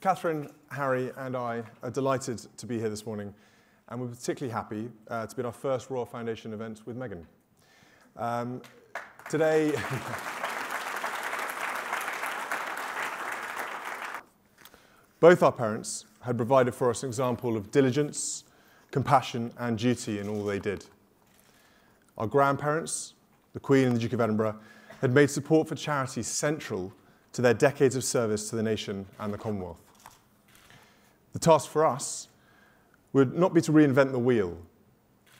Catherine, Harry and I are delighted to be here this morning, and we're particularly happy to be at our first Royal Foundation event with Meghan. Today, both our parents had provided for us an example of diligence, compassion and duty in all they did. Our grandparents, the Queen and the Duke of Edinburgh, had made support for charity central to their decades of service to the nation and the Commonwealth. The task for us would not be to reinvent the wheel.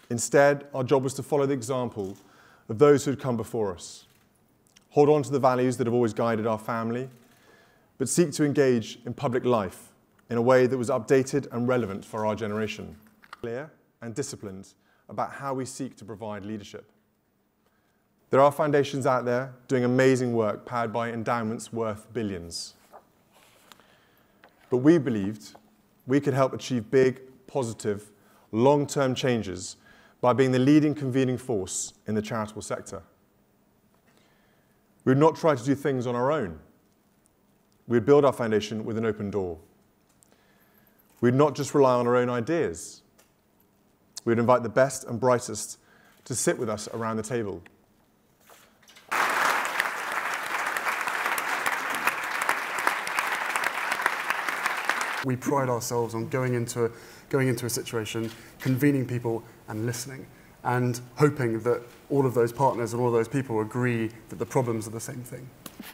Instead, our job was to follow the example of those who had come before us, hold on to the values that have always guided our family, but seek to engage in public life in a way that was updated and relevant for our generation, clear and disciplined about how we seek to provide leadership. There are foundations out there doing amazing work powered by endowments worth billions. But we believed we could help achieve big, positive, long-term changes by being the leading convening force in the charitable sector. We would not try to do things on our own. We would build our foundation with an open door. We would not just rely on our own ideas. We would invite the best and brightest to sit with us around the table. We pride ourselves on going into a situation, convening people and listening, and hoping that all of those partners and all of those people agree that the problems are the same thing.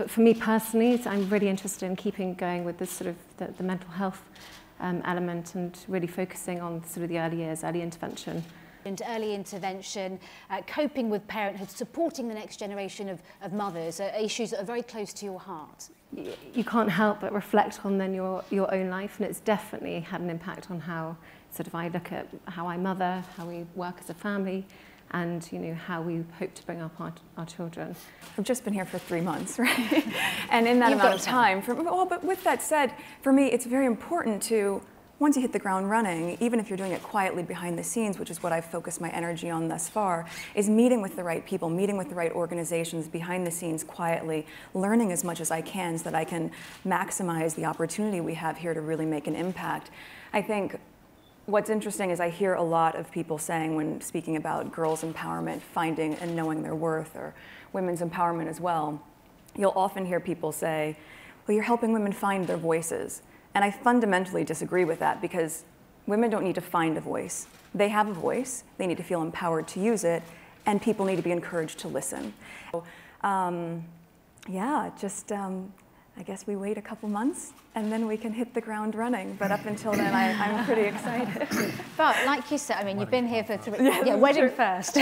For me personally, I'm really interested in keeping going with this sort of the mental health element and really focusing on sort of the early years, early intervention. And early intervention, coping with parenthood, supporting the next generation of mothers are issues that are very close to your heart. You can't help but reflect on then your own life, and it's definitely had an impact on how sort of I look at how I mother, how we work as a family, and how we hope to bring up our children. I've just been here for 3 months, right? And in that amount of time, but with that said, for me, it's very important to, once you hit the ground running, even if you're doing it quietly behind the scenes, which is what I've focused my energy on thus far, is meeting with the right people, meeting with the right organizations behind the scenes quietly, learning as much as I can so that I can maximize the opportunity we have here to really make an impact. I think what's interesting is I hear a lot of people saying when speaking about girls' empowerment, finding and knowing their worth, or women's empowerment as well, you'll often hear people say, well, you're helping women find their voices. And I fundamentally disagree with that, because women don't need to find a voice. They have a voice, they need to feel empowered to use it, and people need to be encouraged to listen. So, yeah, just I guess we wait a couple months and then we can hit the ground running. But up until then, I'm pretty excited. But like you said, I mean, you've been here for 3 years. Yeah, wedding first.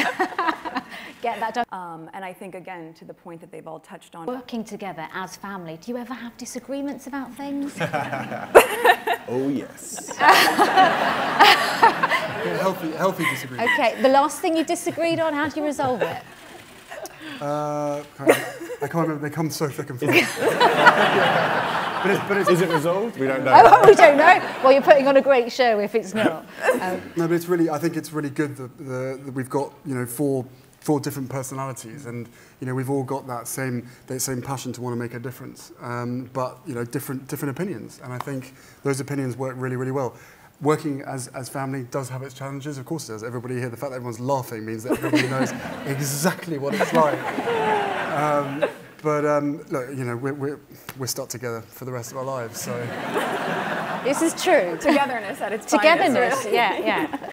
Get that done. And I think, again, to the point that they've all touched on. Working together as family, do you ever have disagreements about things? Oh, yes. Healthy disagreement. Okay, the last thing you disagreed on, how do you resolve it? I can't remember, they come so thick and fast. Is it resolved? We don't know. Oh, we don't know. Well, you're putting on a great show if it's not. No, but it's really, I think it's really good that we've got, four different personalities, and we've all got that same passion to want to make a difference, but different opinions, and I think those opinions work really, really well. Working as family does have its challenges, of course it does. Everybody here, the fact that everyone's laughing means that everybody knows exactly what it's like. Look, we're stuck together for the rest of our lives, so. This is true. Togetherness at its finest. Togetherness, yeah.